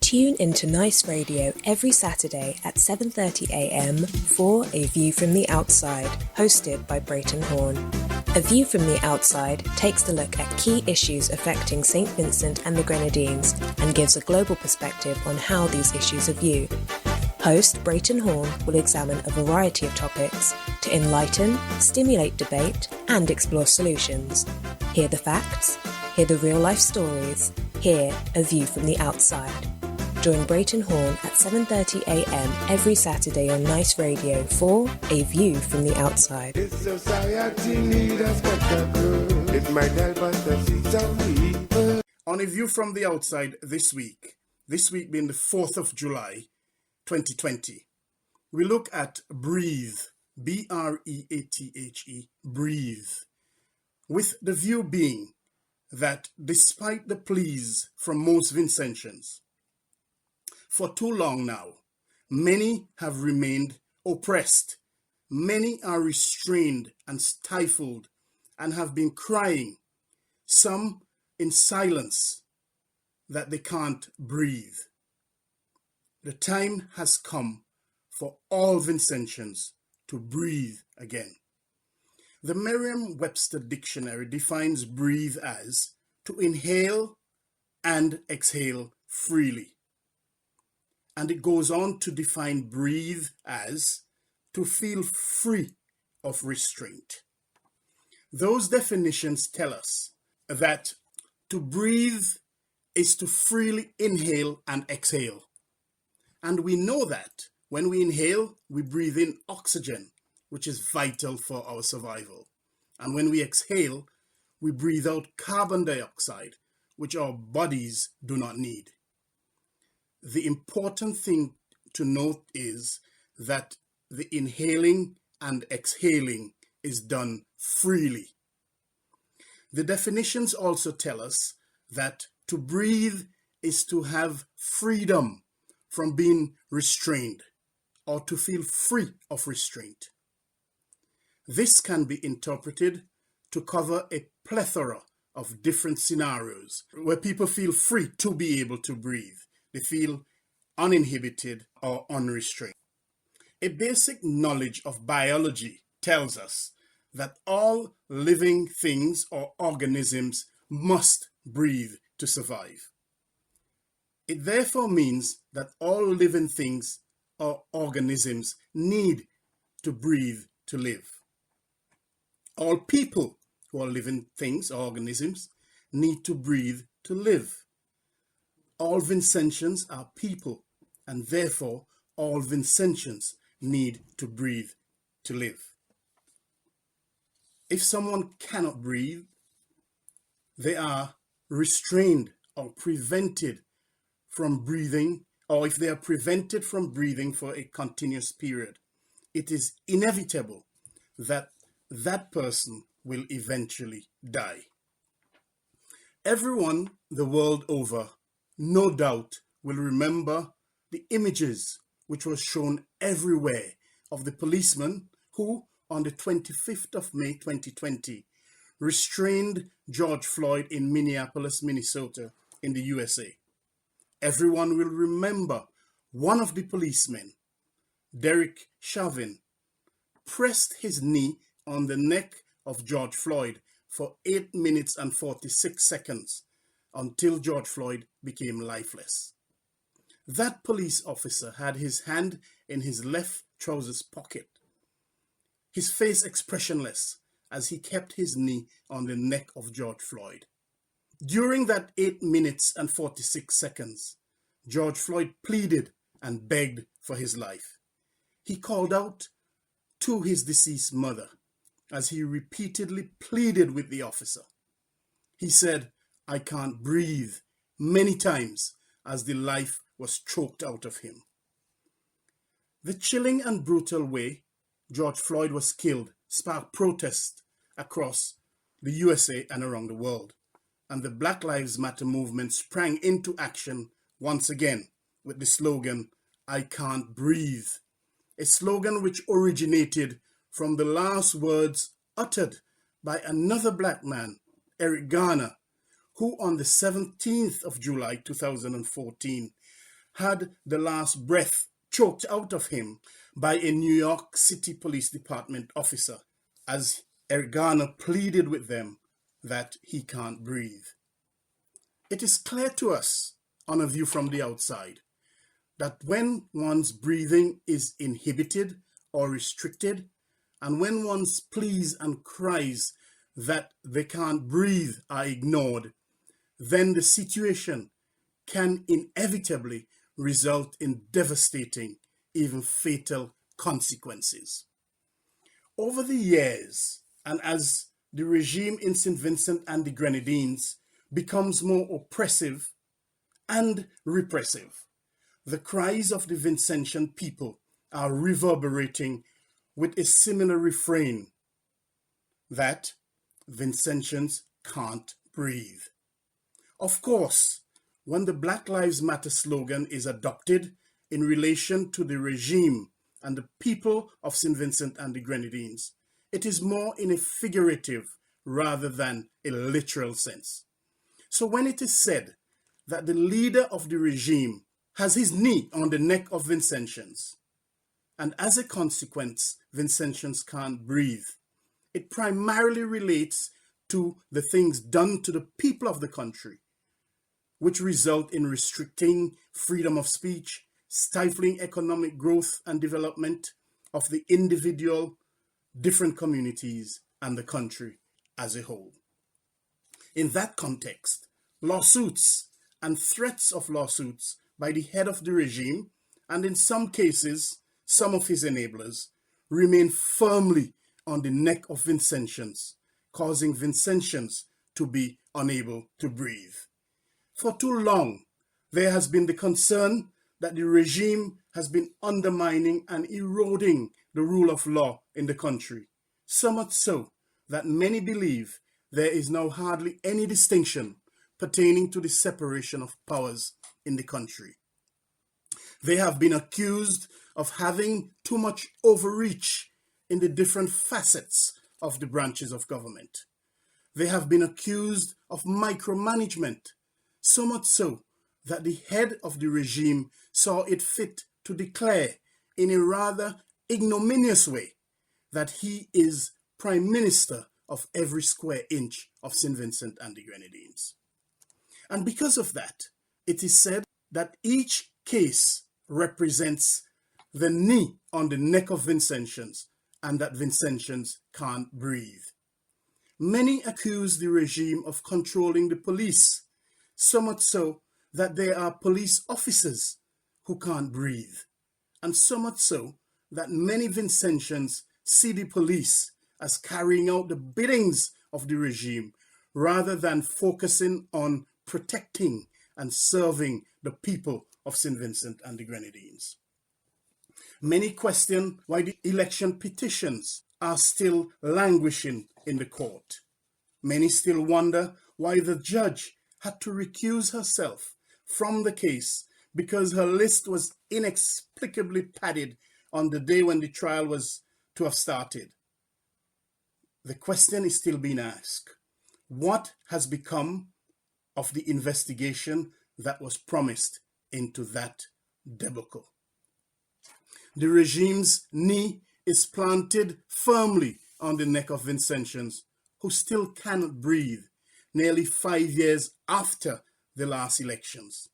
Tune into Nice Radio every Saturday at 7:30 a.m. for A View from the Outside, hosted by Brereton Horne. A View from the Outside takes a look at key issues affecting St. Vincent and the Grenadines and gives a global perspective on how these issues are viewed. Host Brereton Horne will examine a variety of topics to enlighten, stimulate debate, and explore solutions. Hear the facts, hear the real-life stories, hear A View from the Outside. Join Brereton Horne at 7:30 a.m. every Saturday on Nice Radio for A View from the Outside. This society needs a spectacle. It might help us to see some people. On A View from the Outside this week being the 4th of July, 2020, we look at breathe, B-R-E-A-T-H-E, breathe, with the view being that despite the pleas from most Vincentians, for too long now, many have remained oppressed. Many are restrained and stifled and have been crying, some in silence, that they can't breathe. The time has come for all Vincentians to breathe again. The Merriam-Webster Dictionary defines breathe as to inhale and exhale freely. And it goes on to define breathe as to feel free of restraint. Those definitions tell us that to breathe is to freely inhale and exhale. And we know that when we inhale, we breathe in oxygen, which is vital for our survival. And when we exhale, we breathe out carbon dioxide, which our bodies do not need. The important thing to note is that the inhaling and exhaling is done freely. The definitions also tell us that to breathe is to have freedom from being restrained or to feel free of restraint. This can be interpreted to cover a plethora of different scenarios where people feel free to be able to breathe. They feel uninhibited or unrestrained. A basic knowledge of biology tells us that all living things or organisms must breathe to survive. It therefore means that all living things or organisms need to breathe to live. All people who are living things or organisms need to breathe to live. All Vincentians are people, and therefore all Vincentians need to breathe to live. If someone cannot breathe, they are restrained or prevented from breathing, or if they are prevented from breathing for a continuous period, it is inevitable that that person will eventually die. Everyone the world over, no doubt, will remember the images which were shown everywhere of the policeman who, on the 25th of May 2020, restrained George Floyd in Minneapolis, Minnesota, in the USA. Everyone will remember one of the policemen, Derek Chauvin, pressed his knee on the neck of George Floyd for 8 minutes and 46 seconds until George Floyd became lifeless. That police officer had his hand in his left trousers pocket, his face expressionless as he kept his knee on the neck of George Floyd. During that 8 minutes and 46 seconds, George Floyd pleaded and begged for his life. He called out to his deceased mother as he repeatedly pleaded with the officer. He said, "I can't breathe," many times as the life was choked out of him. The chilling and brutal way George Floyd was killed sparked protest across the USA and around the world, and the Black Lives Matter movement sprang into action once again with the slogan, "I can't breathe," a slogan which originated from the last words uttered by another black man, Eric Garner, who on the 17th of July 2014 had the last breath choked out of him by a New York City Police Department officer as Eric Garner pleaded with them that he can't breathe. It is clear to us, on a view from the outside, that when one's breathing is inhibited or restricted, and when one's pleas and cries that they can't breathe are ignored, then the situation can inevitably result in devastating, even fatal consequences. Over the years, and as the regime in St. Vincent and the Grenadines becomes more oppressive and repressive, the cries of the Vincentian people are reverberating with a similar refrain that Vincentians can't breathe. Of course, when the Black Lives Matter slogan is adopted in relation to the regime and the people of St. Vincent and the Grenadines, it is more in a figurative rather than a literal sense. So when it is said that the leader of the regime has his knee on the neck of Vincentians, and as a consequence, Vincentians can't breathe, it primarily relates to the things done to the people of the country, which result in restricting freedom of speech, stifling economic growth and development of the individual, different communities, and the country as a whole. In that context, lawsuits and threats of lawsuits by the head of the regime, and in some cases, some of his enablers, remain firmly on the neck of Vincentians, causing Vincentians to be unable to breathe. For too long, there has been the concern that the regime has been undermining and eroding the rule of law in the country, so much so that many believe there is now hardly any distinction pertaining to the separation of powers in the country. They have been accused of having too much overreach in the different facets of the branches of government. They have been accused of micromanagement, so much so that the head of the regime saw it fit to declare in a rather ignominious way that he is Prime Minister of every square inch of St. Vincent and the Grenadines. And because of that, it is said that each case represents the knee on the neck of Vincentians and that Vincentians can't breathe. Many accuse the regime of controlling the police, so much so that there are police officers who can't breathe, and so much so that many Vincentians see the police as carrying out the biddings of the regime rather than focusing on protecting and serving the people of St. Vincent and the Grenadines. Many question why the election petitions are still languishing in the court. Many still wonder why the judge had to recuse herself from the case because her list was inexplicably padded on the day when the trial was to have started. The question is still being asked. What has become of the investigation that was promised into that debacle? The regime's knee is planted firmly on the neck of Vincentians, who still cannot breathe nearly 5 years after the last elections.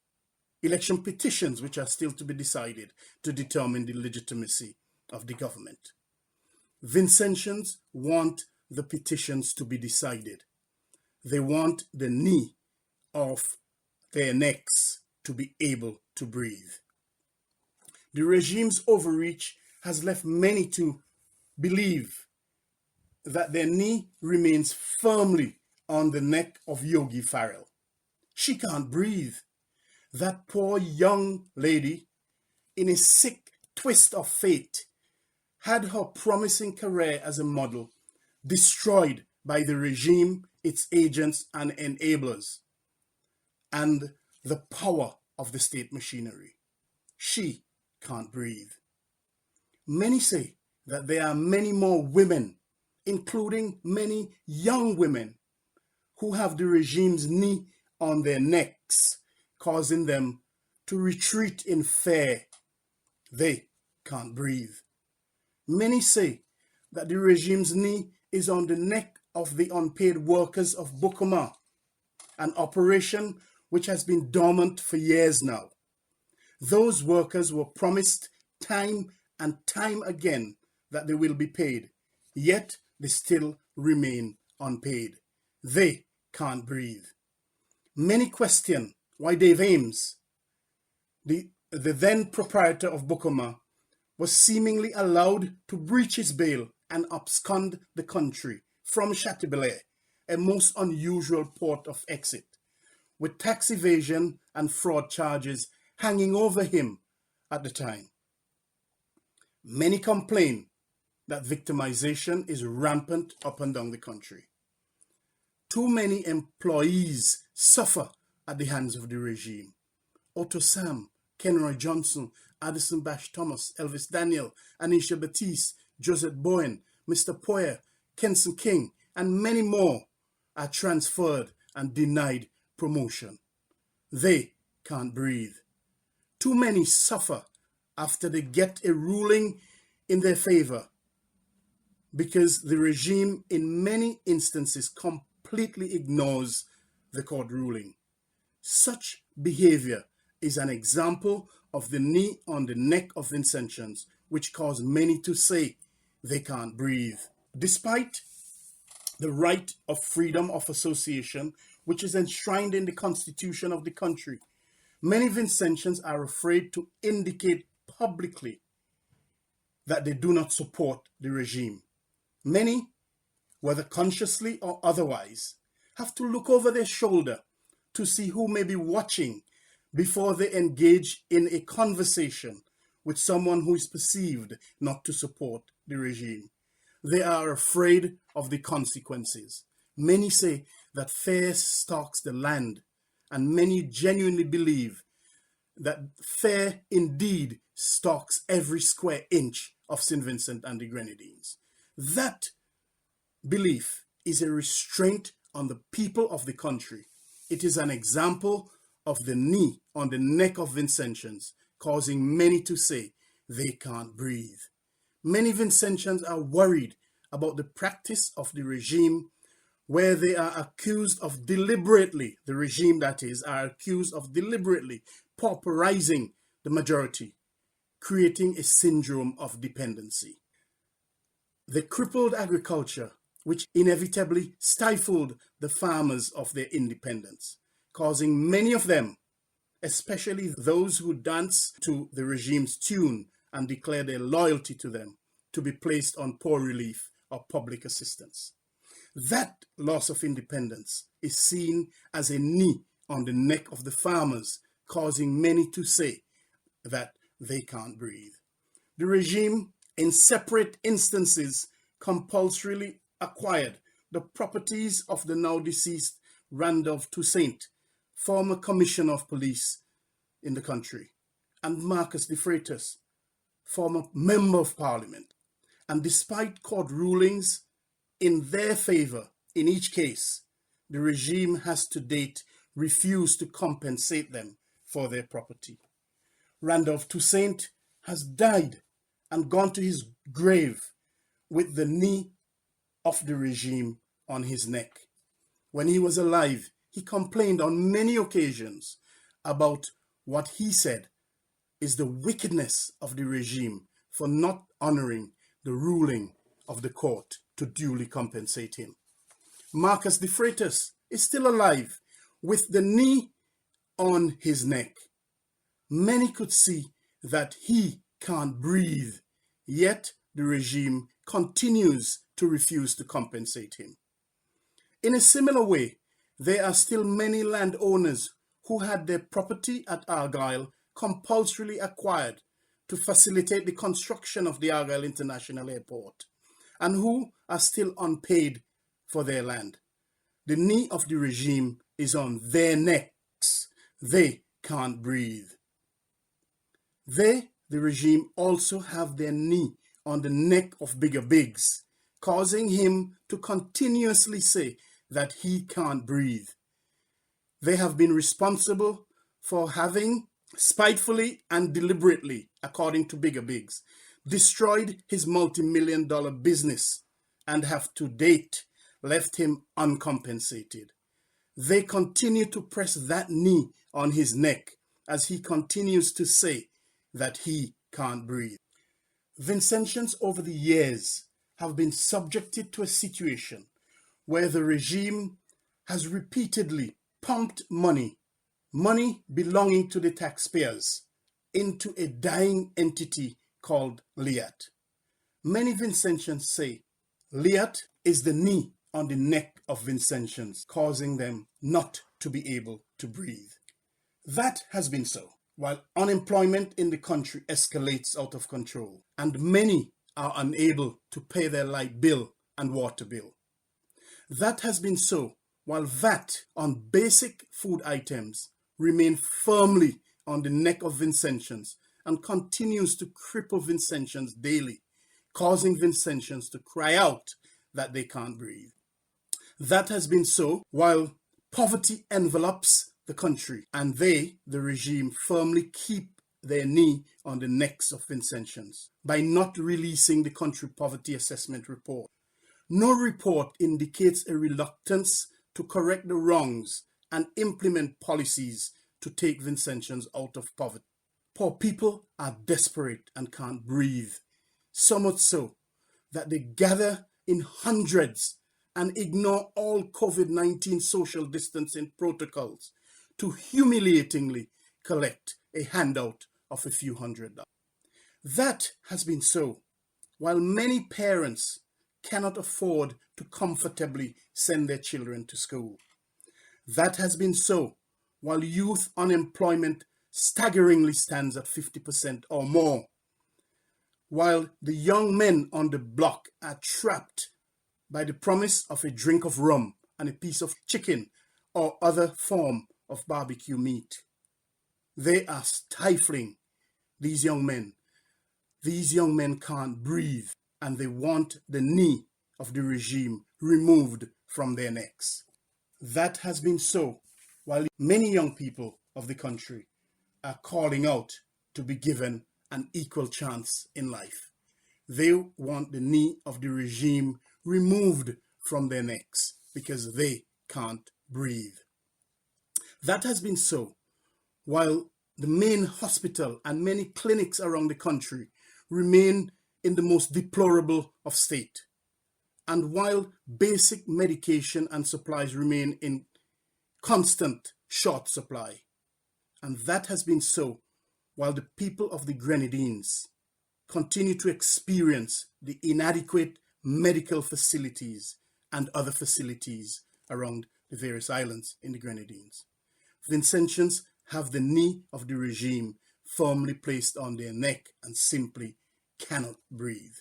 Election petitions which are still to be decided to determine the legitimacy of the government. Vincentians want the petitions to be decided. They want the knee of their necks to be able to breathe. The regime's overreach has left many to believe that their knee remains firmly on the neck of Yogi Farrell. She can't breathe. That poor young lady, in a sick twist of fate, had her promising career as a model destroyed by the regime, its agents and enablers, and the power of the state machinery. She can't breathe. Many say that there are many more women, including many young women, who have the regime's knee on their necks, causing them to retreat in fear. They can't breathe. Many say that the regime's knee is on the neck of the unpaid workers of Bukuma, an operation which has been dormant for years now. Those workers were promised time and time again that they will be paid, yet they still remain unpaid. They can't breathe. Many question why Dave Ames, the then proprietor of Bukuma, was seemingly allowed to breach his bail and abscond the country from Chateaubriand, a most unusual port of exit, with tax evasion and fraud charges hanging over him at the time. Many complain that victimization is rampant up and down the country. Too many employees suffer at the hands of the regime. Otto Sam, Kenroy Johnson, Addison Bash Thomas, Elvis Daniel, Anisha Batiste, Joseph Bowen, Mr. Poyer, Kenson King, and many more are transferred and denied promotion. They can't breathe. Too many suffer after they get a ruling in their favor because the regime in many instances completely ignores the court ruling. Such behavior is an example of the knee on the neck of Vincentians, which caused many to say they can't breathe. Despite the right of freedom of association, which is enshrined in the constitution of the country, many Vincentians are afraid to indicate publicly that they do not support the regime. Many, whether consciously or otherwise, have to look over their shoulder to see who may be watching before they engage in a conversation with someone who is perceived not to support the regime. They are afraid of the consequences. Many say that fear stalks the land, and many genuinely believe that fear indeed stalks every square inch of St. Vincent and the Grenadines. That belief is a restraint on the people of the country. It is an example of the knee on the neck of Vincentians, causing many to say they can't breathe. Many Vincentians are worried about the practice of the regime, where they are accused of deliberately, the regime that is, are accused of deliberately pauperizing the majority, creating a syndrome of dependency. The crippled agriculture, which inevitably stifled the farmers of their independence, causing many of them, especially those who dance to the regime's tune and declare their loyalty to them, to be placed on poor relief or public assistance. That loss of independence is seen as a knee on the neck of the farmers, causing many to say that they can't breathe. The regime, in separate instances, compulsorily acquired the properties of the now deceased Randolph Toussaint, former commissioner of police in the country, and Marcus de Freitas, former member of parliament. And despite court rulings in their favor in each case, the regime has to date refused to compensate them for their property. Randolph Toussaint has died and gone to his grave with the knee of the regime on his neck. When he was alive, he complained on many occasions about what he said is the wickedness of the regime for not honoring the ruling of the court to duly compensate him. Marcus de Freitas is still alive with the knee on his neck. Many could see that he can't breathe, yet the regime continues to refuse to compensate him. In a similar way, there are still many landowners who had their property at Argyle compulsorily acquired to facilitate the construction of the Argyle International Airport, and who are still unpaid for their land. The knee of the regime is on their necks. They can't breathe. They, the regime, also have their knee on the neck of Bigger Biggs, causing him to continuously say that he can't breathe. They have been responsible for having spitefully and deliberately, according to Bigger Biggs, destroyed his multi-million-dollar business and have to date left him uncompensated. They continue to press that knee on his neck as he continues to say that he can't breathe. Vincentians over the years have been subjected to a situation where the regime has repeatedly pumped money belonging to the taxpayers, into a dying entity called Liat. Many Vincentians say Liat is the knee on the neck of Vincentians, causing them not to be able to breathe. That has been so, while unemployment in the country escalates out of control, and many are unable to pay their light bill and water bill. That has been so, while VAT on basic food items remain firmly on the neck of Vincentians and continues to cripple Vincentians daily, causing Vincentians to cry out that they can't breathe. That has been so while poverty envelops the country and they, the regime, firmly keep their knee on the necks of Vincentians by not releasing the country poverty assessment report. No report indicates a reluctance to correct the wrongs and implement policies to take Vincentians out of poverty. Poor people are desperate and can't breathe, so much so that they gather in hundreds and ignore all COVID-19 social distancing protocols to humiliatingly collect a handout of a few $100s. That has been so while many parents cannot afford to comfortably send their children to school. That has been so while youth unemployment staggeringly stands at 50% or more, while the young men on the block are trapped by the promise of a drink of rum and a piece of chicken or other form of barbecue meat. They are stifling these young men. These young men can't breathe, and they want the knee of the regime removed from their necks. That has been so while many young people of the country are calling out to be given an equal chance in life. They want the knee of the regime removed from their necks because they can't breathe. That has been so while the main hospital and many clinics around the country remain in the most deplorable of state, and while basic medication and supplies remain in constant short supply. And that has been so while the people of the Grenadines continue to experience the inadequate medical facilities and other facilities around the various islands in the Grenadines. Vincentians have the knee of the regime firmly placed on their neck and simply cannot breathe.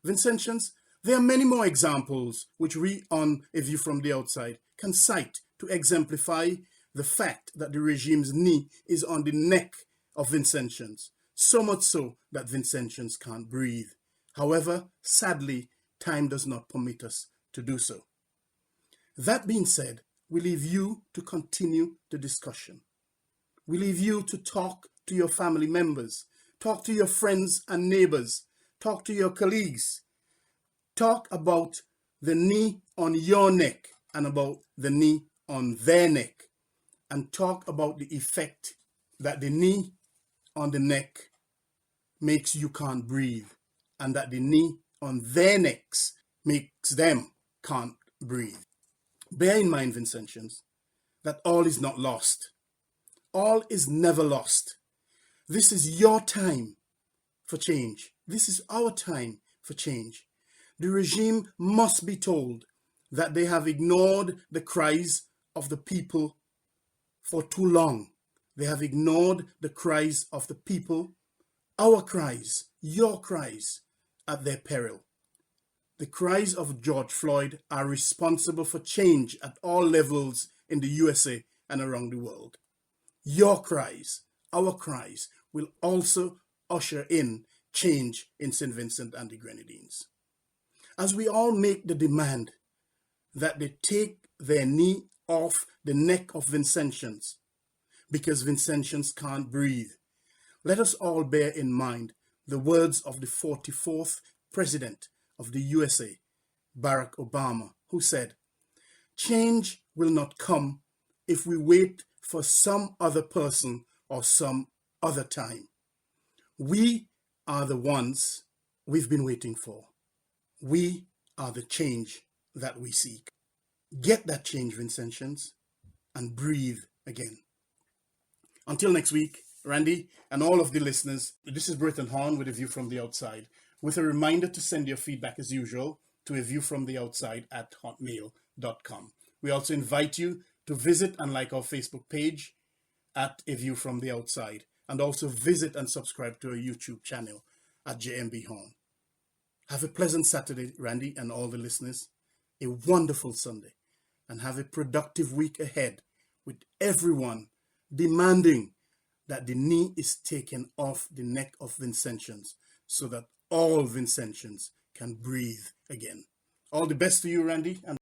Vincentians, there are many more examples which we on A View from the Outside can cite to exemplify the fact that the regime's knee is on the neck of Vincentians, so much so that Vincentians can't breathe. However, sadly, time does not permit us to do so. That being said, we leave you to continue the discussion. We leave you to talk to your family members, talk to your friends and neighbors, talk to your colleagues, talk about the knee on your neck and about the knee on their neck, and talk about the effect that the knee on the neck makes you can't breathe, and that the knee on their necks makes them can't breathe. Bear in mind, Vincentians, that all is not lost. All is never lost. This is your time for change. This is our time for change. The regime must be told that they have ignored the cries of the people for too long. They have ignored the cries of the people, our cries, your cries, at their peril. The cries of George Floyd are responsible for change at all levels in the USA and around the world. Your cries, our cries, will also usher in change in St. Vincent and the Grenadines. As we all make the demand that they take their knee off the neck of Vincentians, because Vincentians can't breathe. Let us all bear in mind the words of the 44th President of the USA, Barack Obama, who said, "Change will not come if we wait for some other person or some other time. We are the ones we've been waiting for. We are the change that we seek." Get that change, Vincentians, and breathe again. Until next week, Randy and all of the listeners, this is Brereton Horne with A View from the Outside, with a reminder to send your feedback as usual to aviewfromtheoutside@hotmail.com. We also invite you to visit and like our Facebook page at A View from the Outside, and also visit and subscribe to our YouTube channel at JMB Horne. Have a pleasant Saturday, Randy, and all the listeners. A wonderful Sunday, and have a productive week ahead, with everyone demanding that the knee is taken off the neck of Vincentians so that all Vincentians can breathe again. All the best to you, Randy. And